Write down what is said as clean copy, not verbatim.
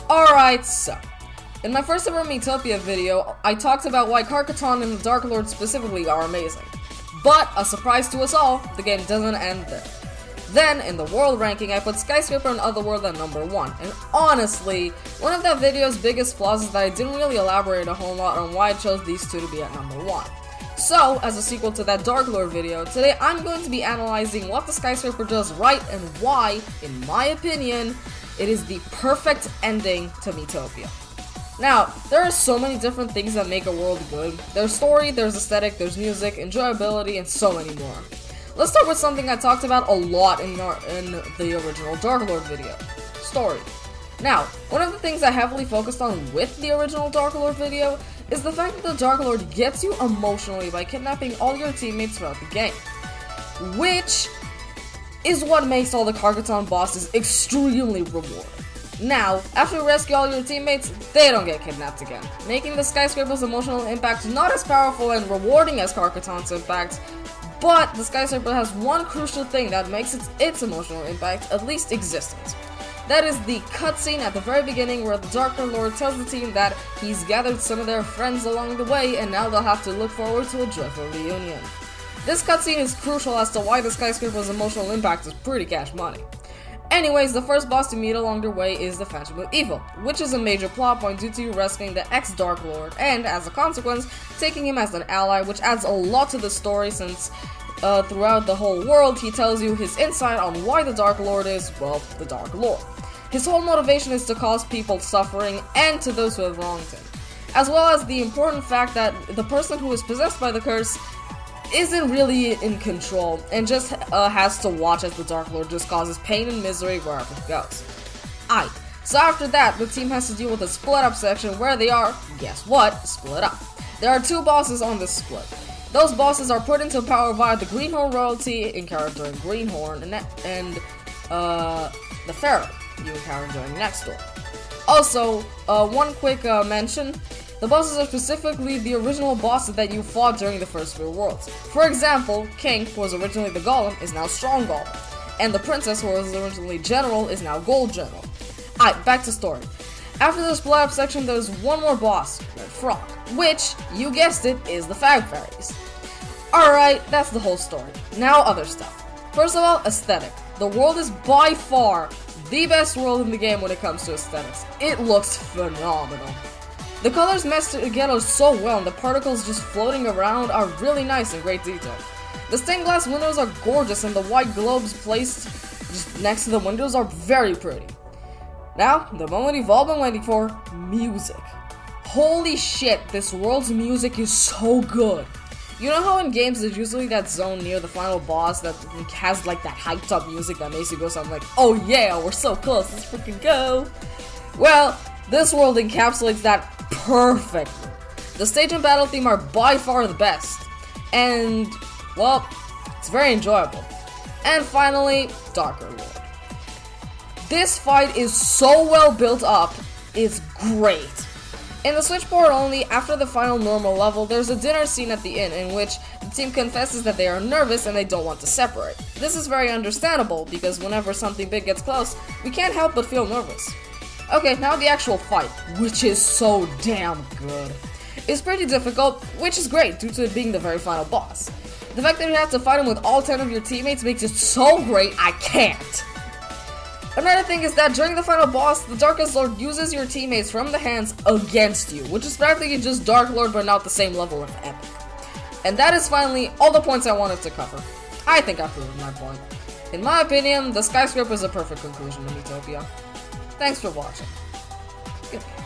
Alright, so, in my first ever Miitopia video, I talked about why Carcaton and the Dark Lord specifically are amazing. But, a surprise to us all, the game doesn't end there. Then, in the world ranking, I put Skyscraper and Otherworld at number 1, and honestly, one of that video's biggest flaws is that I didn't really elaborate a whole lot on why I chose these two to be at number 1. So, as a sequel to that Dark Lord video, today I'm going to be analyzing what the Skyscraper does right and why, in my opinion, it is the perfect ending to Miitopia. Now, there are so many different things that make a world good. There's story, there's aesthetic, there's music, enjoyability, and so many more. Let's start with something I talked about a lot in the original Dark Lord video. Story. Now, one of the things I heavily focused on with the original Dark Lord video is the fact that the Dark Lord gets you emotionally by kidnapping all your teammates throughout the game. Which is what makes all the Carcaton bosses extremely rewarding. Now, after you rescue all your teammates, they don't get kidnapped again, making the Skyscraper's emotional impact not as powerful and rewarding as Carcaton's impact, but the Skyscraper has one crucial thing that makes its emotional impact at least existent. That is the cutscene at the very beginning where the Dark Lord tells the team that he's gathered some of their friends along the way and now they'll have to look forward to a joyful reunion. This cutscene is crucial as to why the Skyscraper's emotional impact is pretty cash money. Anyways, the first boss to meet along their way is the Phantom of Evil, which is a major plot point due to you rescuing the ex-Dark Lord, and as a consequence, taking him as an ally, which adds a lot to the story since throughout the whole world, he tells you his insight on why the Dark Lord is, well, the Dark Lord. His whole motivation is to cause people suffering and to those who have wronged him, as well as the important fact that the person who is possessed by the curse isn't really in control and just has to watch as the Dark Lord just causes pain and misery wherever he goes. Aight, so after that, the team has to deal with a split up section where they are, guess what, split up. There are two bosses on this split. Those bosses are put into power via the Greenhorn royalty encountered during Greenhorn and the Pharaoh you encounter during next door. Also, one quick mention. The bosses are specifically the original bosses that you fought during the first few worlds. For example, King, who was originally the Golem, is now Strong Golem, and the Princess, who was originally General, is now Gold General. Alright, back to story. After the split up section, there's one more boss, Red Frog, which, you guessed it, is the Fag Fairies. Alright, that's the whole story. Now other stuff. First of all, aesthetic. The world is by far the best world in the game when it comes to aesthetics. It looks phenomenal. The colors meshed together so well and the particles just floating around are really nice and great detail. The stained glass windows are gorgeous and the white globes placed just next to the windows are very pretty. Now, the moment you've all been waiting for, music. Holy shit, this world's music is so good. You know how in games there's usually that zone near the final boss that has like that hyped up music that makes you go something like, oh yeah, we're so close, let's freaking go. Well, this world encapsulates that perfectly. The stage and battle theme are by far the best. And, well, it's very enjoyable. And finally, Darker Lord. This fight is so well built up, it's great. In the Switchboard only, after the final normal level, there's a dinner scene at the inn in which the team confesses that they are nervous and they don't want to separate. This is very understandable, because whenever something big gets close, we can't help but feel nervous. Okay, now the actual fight, which is so damn good. It's pretty difficult, which is great due to it being the very final boss. The fact that you have to fight him with all 10 of your teammates makes it so great, I can't. Another thing is that during the final boss, the Darkest Lord uses your teammates from the hands against you, which is practically just Dark Lord but not the same level of epic. And that is finally all the points I wanted to cover. I think I've proven my point. In my opinion, the Skyscraper is a perfect conclusion to Miitopia. Thanks for watching. Goodbye.